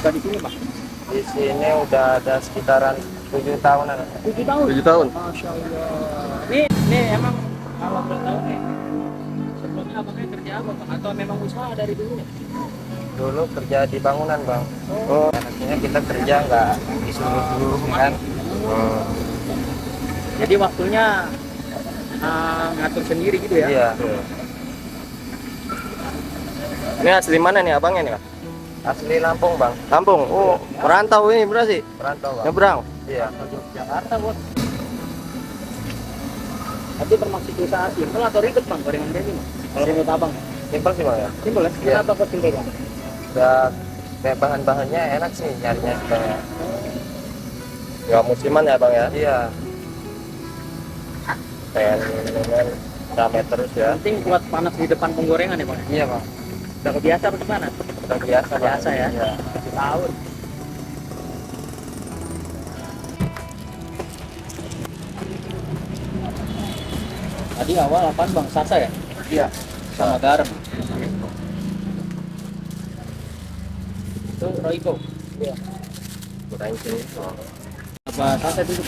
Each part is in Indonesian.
buka di sini, Pak? Di sini udah ada sekitaran 7 tahunan. 7 tahun. 7 tahun. Masya Allah. Ini emang kalau boleh tahu nih, sebelumnya abangnya kerja apa, Pak? Atau memang usaha dari dulu nih? Dulu kerja di bangunan, Bang. Oh. Akhirnya kita kerja nggak disuruh-suruh kan. Jadi waktunya ngatur sendiri gitu ya? Iya. Ini asli mana nih abangnya nih, Kak? Asli Lampung, Bang. Lampung. Oh, merantau ini berarti. Perantau, Bang. Nyebrang. Iya. Jakarta, Bos. Tapi termasuk usaha simpel atau ribet, Bang, gorengan kayak gini? Kalau menurut abang? Simpel sih, Bang ya. Simpel ya? Iya. Kenapa kok simpel, Bang? Udah kayak bahan-bahannya enak sih nyarinya supaya. Nggak musiman ya, Bang ya? Iya. Pengen rame terus ya. Penting buat panas di depan penggorengan ya, Bang? Iya, Bang. Udah kebiasa apa gimana? Udah biasa, Bang. Biasa ya? Iya. 7 tahun. Tadi awal apaan, Bang? Sasa ya? Iya. Sama garam. Itu Royco. Iya. Renceng. Apa sasa itu?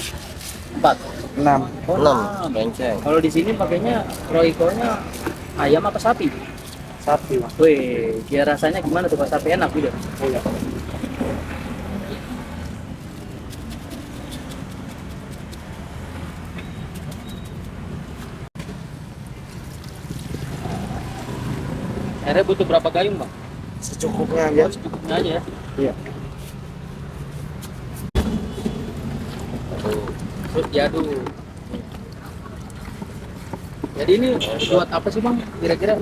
4. 6. Oh, 6. 6. Renceng. Kalau di sini pakainya Royco-nya ayam apa sapi? Sapi, Bang. Wih, dia rasanya gimana tuh, Pak? Sapi enak gitu? Iya. Akhirnya butuh berapa gayung, Bang? Secukupnya aja. Secukupnya aja ya. Iya. Terus diaduk. Jadi ini buat apa sih, Bang? Kira-kira?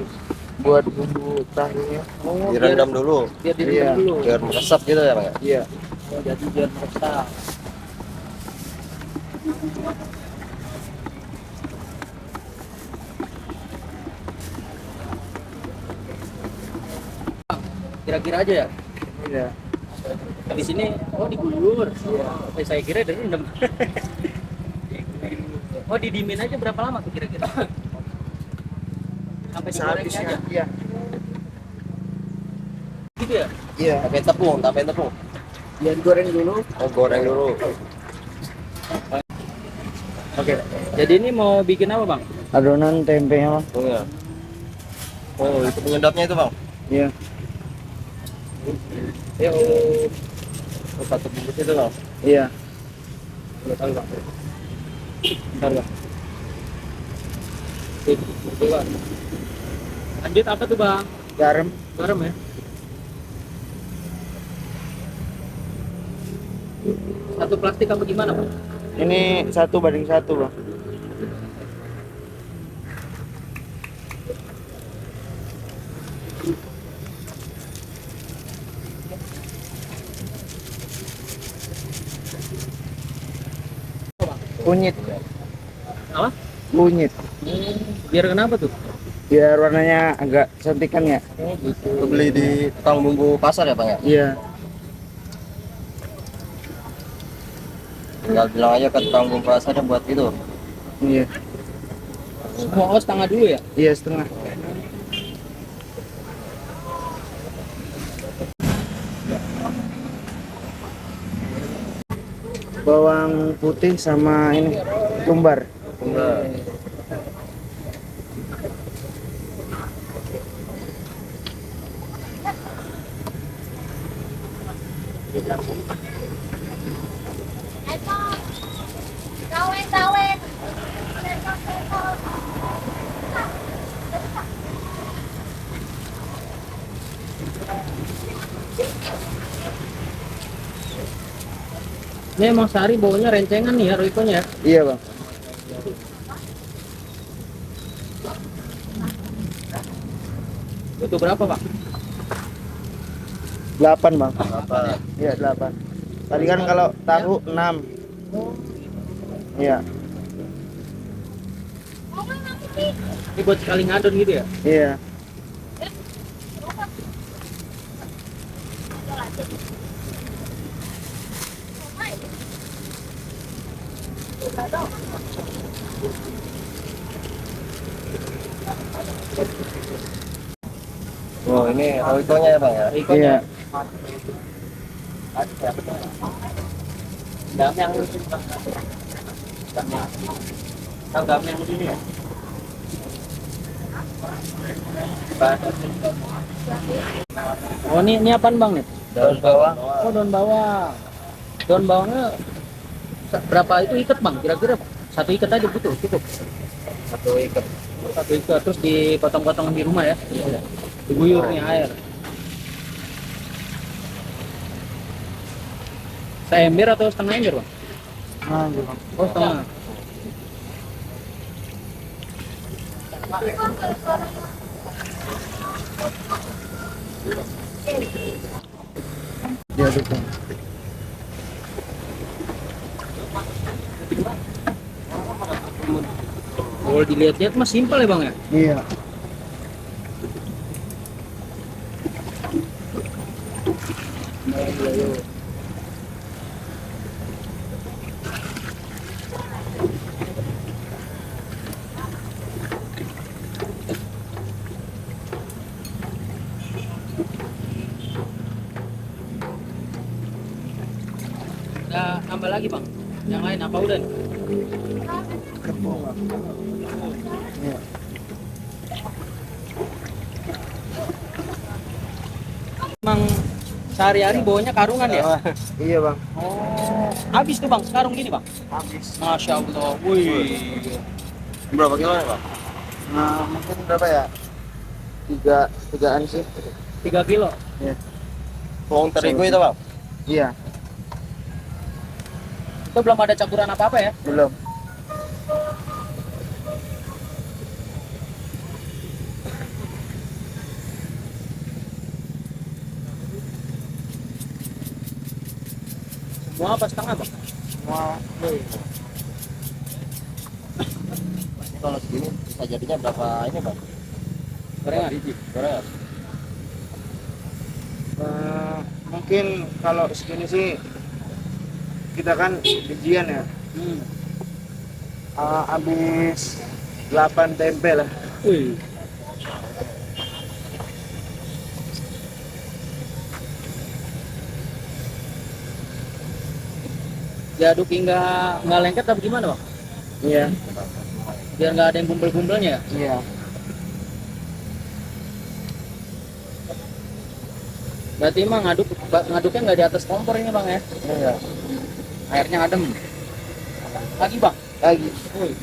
Buat bumbu tahunya. Oh, Direndam dulu. biar direndam Iya. dulu. Biar meresap gitu ya, Bang ya? Iya. Oh, jadi biar meresap. Kira-kira aja ya. Iya. Di sini oh diguyur. Iya. Saya kira direndam. Oh, didimin aja berapa lama tuh kira-kira? Sampai digorengnya aja. Iya. Gitu ya? Iya. Tambahin tepung. Biar digoreng dulu. Oh, goreng dulu. Oke. Jadi ini mau bikin apa, Bang? Adonan tempenya, Bang. Oh, ya. Oh, itu penyedapnya itu, Bang. Iya. Oh, satu bungkus itu, Bang. Iya. Boleh tahu, Bang. Bentar, Bang. Sip, betul, Bang. Lanjut apa tuh, Bang? Garam. Garam ya? Satu plastik apa gimana, Bang? Ini 1:1, Bang. Kunyit. Apa? Kunyit. Biar kenapa tuh? Biar warnanya agak cantikan ya. Oh, gitu. Itu beli di tukang bumbu pasar ya, Bang ya? Iya. Tinggal bilang aja ke tukang bumbu pasar buat itu. Iya. Semua setengah dulu ya? Iya, setengah. Bawang putih sama ini tumbar. Enggak. Tawen. Ini emang sehari baunya rencengan nih ya, Royco-nya ya? Iya, Bang. Butuh berapa, Pak? 8, Bang. Apa? Iya, 8. Tadi kan kalau tahu 6. Iya. Ini buat sekali ngadon gitu ya? Iya. Oh, ini Royco-nya ya, Bang ya? Royco-nya. Iya. Ada ya, betul. Dam yang ini, Bang. Dam yang tahu dam yang ini ya? Oh, ini apaan Bang nih? Daun bawang. Oh, daun bawang. Daun bawangnya berapa itu ikat Bang? Kira-kira satu ikat aja butuh, cukup. Satu ikat. Satu ikat terus dipotong-potong di rumah ya? Diguyur nih air. Seember atau setengah ember Bang? Nah, gitu. Oh, setengah. Diaduk, Bang. Kalau dilihat-lihat mah simpel ya Bang ya? Iya. Ada nambah lagi Bang? Yang lain apa udah nih? Kepung, Bang. Iya. Emang sehari-hari bawanya karungan ya? Iya, Bang. Oh, habis tuh Bang, sekarung gini Bang? Habis. Masya Allah, wih. Berapa kilo nih, Bang? Nah, mungkin berapa ya? Tigaan sih. 3 kilo. Iya. Bawang terigu itu, Bang? Iya, Itu belum ada campuran apa-apa ya? belum. Semua apa setengah Bang? Semua Kalau segini bisa jadinya berapa ini, Bang? Gorengan? Biji, gorengan. mungkin kalau segini sih kita kan bijian ya. Hmm. Habis 8 tempe lah. Wih. Diaduk hingga nggak lengket atau gimana Bang? Iya. Biar nggak ada yang bumbel-bumbelnya ya? Iya. Berarti emang ngaduknya nggak di atas kompor ini Bang ya? Iya. Airnya adem. Lagi Bang? Lagi. Wih.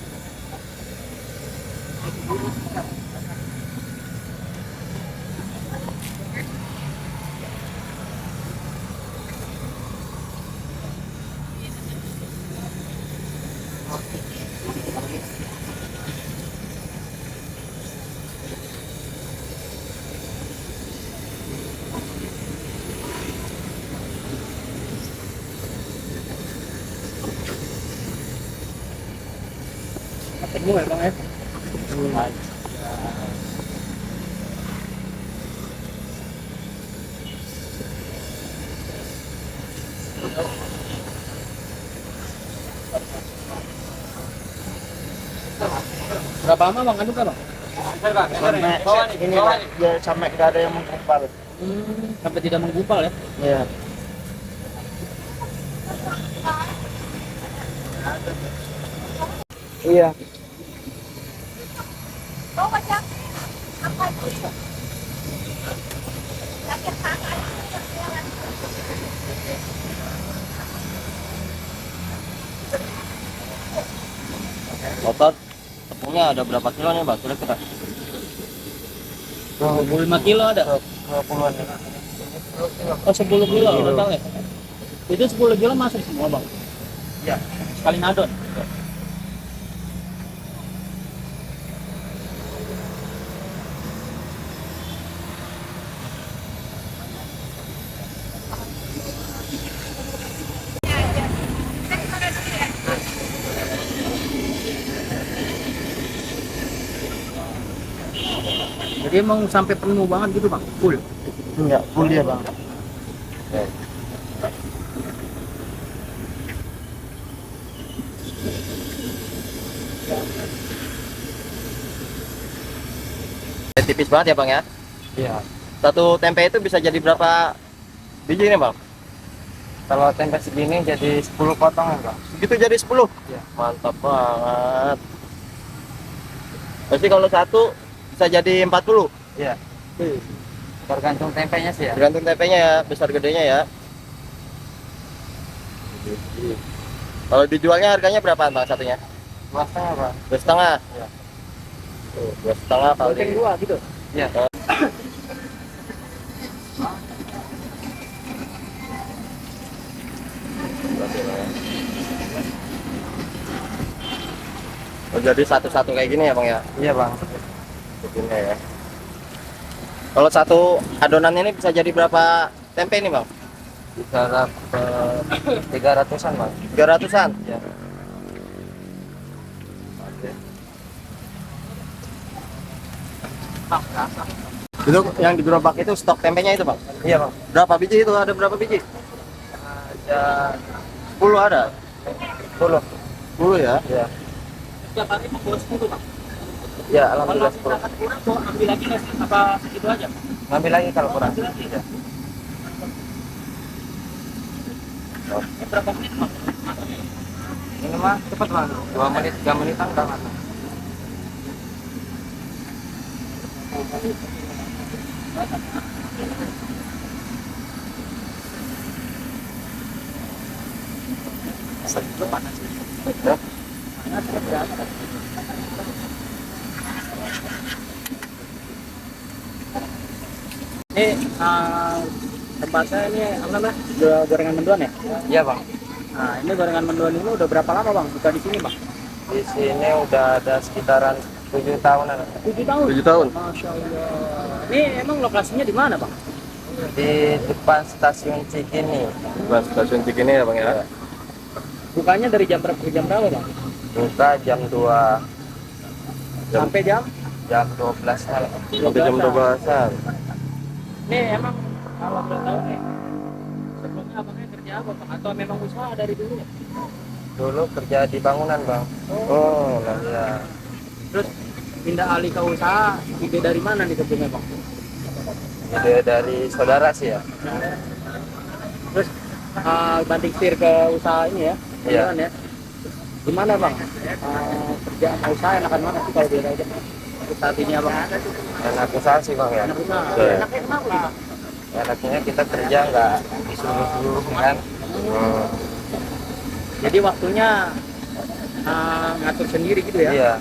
Ketemu ya Bang ya? Berapa lama Bang aduk Bang? Sampai ini lah, ya sampai nggak ada yang menggumpal. Sampai tidak menggumpal ya? Iya. Iya. Kau macam apa itu? Sakit tangan. Total tepungnya ada berapa kilo nih, Bang? Kira-kira? 25 kilo ada? 20-an. Oh 10 kilo total ya? Itu 10 kilo masuk semua Bang? Iya. Sekali ngadon? Jadi emang sampai penuh banget gitu Bang? Full? Enggak, full dia, Bang. Tipis banget ya, Bang ya? Iya. Satu tempe itu bisa jadi berapa biji nih, Bang? Kalau tempe segini jadi 10 potongan, Bang. Segitu jadi 10. Iya. Mantap banget. Berarti kalau satu bisa jadi 40. Iya. Tergantung tempenya sih ya. Tergantung tempenya ya, besar gedenya ya. Kalau dijualnya harganya berapa Bang satunya? 2,5, Bang. 2,5. Iya. Tuh, 2,5 kali. Goceng 2 gitu. Iya. Oh, jadi satu-satu kayak gini ya Bang ya? Iya, Bang. Begini ya. Kalau satu adonan ini bisa jadi berapa tempe ini Bang? Bisa dapat 300-an, Bang. 300-an? Iya. Itu yang di gerobak itu stok tempenya itu Bang? Iya, Bang. Berapa biji itu? Ada berapa biji? Ada 10 ada? 10. 10 ya? Iya. Setiap hari membawa 10 Bang. Ya, Kalau alhamdulillah 10. misalkan kurang kok ambil lagi nggak sih? Apa segitu aja? Ngambil lagi kalau kurang. Ambil lagi. Iya. Ini berapa menit Bang? Ini mah cepat, Bang. 2 menit, 3 menitan udah matang. Segitu panas. Ya. Panas ya, berasa. Ini tempatnya ini apa namanya? Gorengan mendoan ya? Iya, Bang. Nah, ini gorengan mendoan ini udah berapa lama Bang buka di sini Bang? Di sini udah ada sekitaran 7 tahunan. 7 tahun. 7 tahun. Masya Allah. Ini emang lokasinya di mana Bang? Di depan stasiun Cikini. Bukan stasiun Cikini ya Bang ya? Bukanya dari jam berapa ke jam berapa Bang? Buka jam 2, Sampai jam? jam 12 malam. Sampai jam 12-an. Nih emang kalau boleh tahu nih sebelumnya abangnya kerja apa Bang? Atau memang usaha dari dulu ya? Dulu kerja di bangunan, Bang. Oh, nah. Ya. Terus pindah alih ke usaha, ide dari mana nih sebelumnya Bang? Ide dari saudara sih ya. Terus banting setir ke usaha ini ya? Iya. Beneran ya? Gimana Bang? Kerja sama usaha enakan mana sih kalau beda aja? Saat ini abang Enak usaha sih, Bang ya. enak usaha. Iya. Enaknya kenapa nih Bang? Enaknya kita kerja nggak disuruh-suruh kan. Jadi waktunya ngatur sendiri gitu ya? Iya.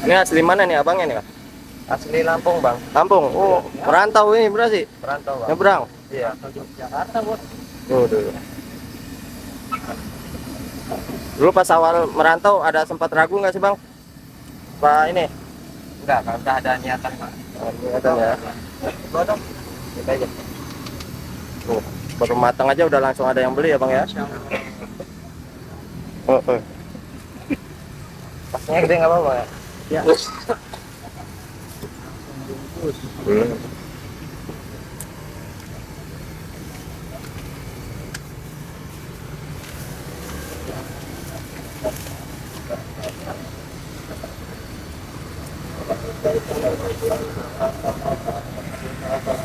Ini asli mana nih abangnya nih Kak? Asli Lampung, Bang. Lampung. Oh, merantau ini berarti. Perantau, Bang. Nyebrang. Iya. Jakarta Bos. Oh, dulu. Dulu pas awal merantau ada sempat ragu nggak sih Bang? Pak ini? Enggak, kalau udah ada niatan, Bang. Kelihatan ya. Bodong. Kita aja. Oh, baru matang aja udah langsung ada yang beli ya Bang ya? Oh, oh. Pasnya gede nggak apa-apa ya? Ya.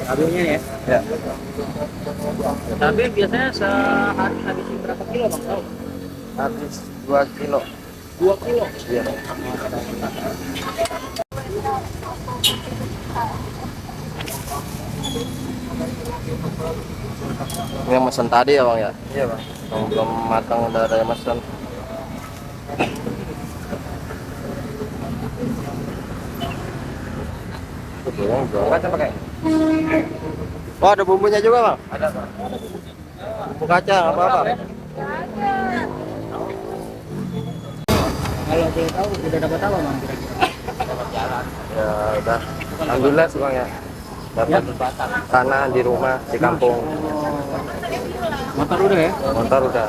Tabungnya ya? Ya. Tapi biasanya sehari habisin berapa kilo Bang? Tahu? Habis 2 kilo. 2 kilo. Iya. Ini yang mesen tadi ya Bang ya? Iya, Bang. Yang belum matang udah ada yang mesen. Baca pakai. Oh, ada bumbunya juga Bang? Ada, Bang. Bumbu kacang apa-apa? Kalau boleh tahu udah dapat apa Bang kira-kira? Ya udah. Alhamdulillah sih, Bang ya. Dapat tanah di rumah di kampung. Motor udah ya? Motor udah.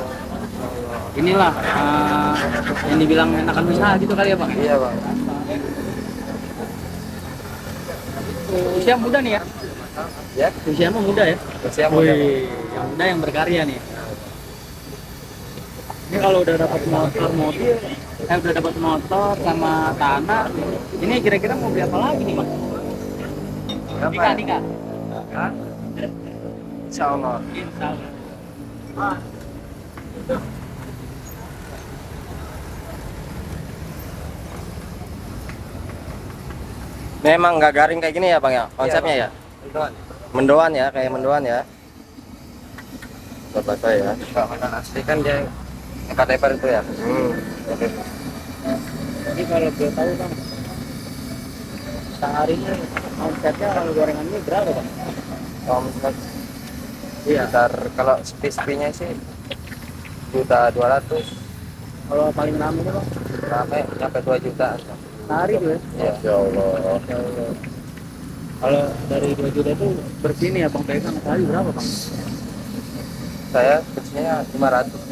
Inilah yang dibilang enakan usaha gitu kali ya Bang? Iya, Bang. Usia muda nih ya? Ya, Usia mah muda ya? usia muda, Bang. Wih, yang muda yang berkarya nih. Ini kalau udah dapat motor mobil, udah dapat motor sama tanah, ini kira-kira mau beli apa lagi nih Bang? Nikah. Hah? Insya Allah. Insya Allah. Ah, Memang nggak garing kayak gini ya bang ya konsepnya ya? Mendoan. Mendoan ya, kayak mendoan ya. Bapak saya. Kalau mendoan asli kan dia lebar-lebar itu ya. ini kalau gue tahu bang, seharinya omsetnya kalau gorengan ini berapa bang? Omset Iya. sekitar kalau sepi-sepinya sih 1.200.000. Kalau paling ramai nih bang, Sampai sampai 2 juta. sehari tuh ya. Iya. Ya Allah. Ya Allah. Kalau dari 2 juta itu bersih nih ya bang, pegang sehari berapa bang? Saya bersihnya 500.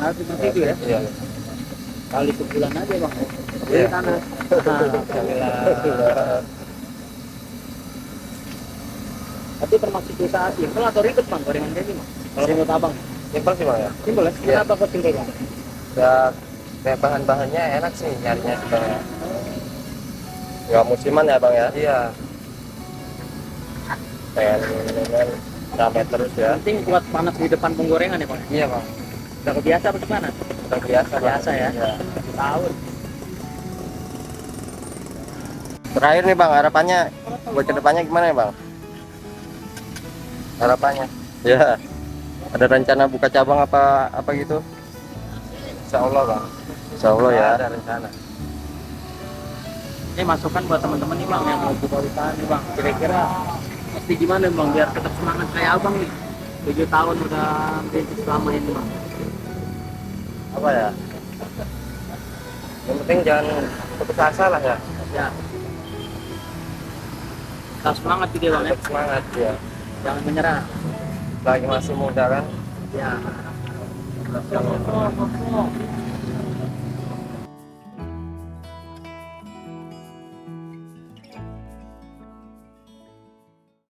Nah, seperti itu ya. Iya. Kali sebulan aja bang. Iya. Tanah. Alhamdulillah. Tapi termasuk usaha simpel atau ribet bang gorengan kayak gini? Kalau menurut abang, Simpel sih bang ya. simpel ya? Iya. Kenapa kok simpel bang? Ya kayak bahan-bahannya enak sih nyarinya sebenarnya. Nggak musiman ya bang ya? Iya. Pengen rame terus ya. Penting kuat panas di depan penggorengan ya bang. Iya bang. Udah kebiasa apa gimana? Udah biasa Bang. Biasa ya. Iya. Tahun. Terakhir nih bang, harapannya buat kedepannya gimana ya bang? Harapannya Ya, ada rencana buka cabang apa gitu? Insya Allah bang. Insya Allah ya. Ada rencana. Ini masukan buat teman-teman nih bang yang mau buka usaha nih bang. Kira-kira mesti gimana bang biar tetap semangat kayak abang nih? 7 tahun udah bisnis selama ini bang. Apa ya? Yang penting jangan putus asa lah ya. Ya. Tetap semangat juga bang ya. Tetap semangat ya. Jangan menyerah. Lagi masih muda kan. Ya.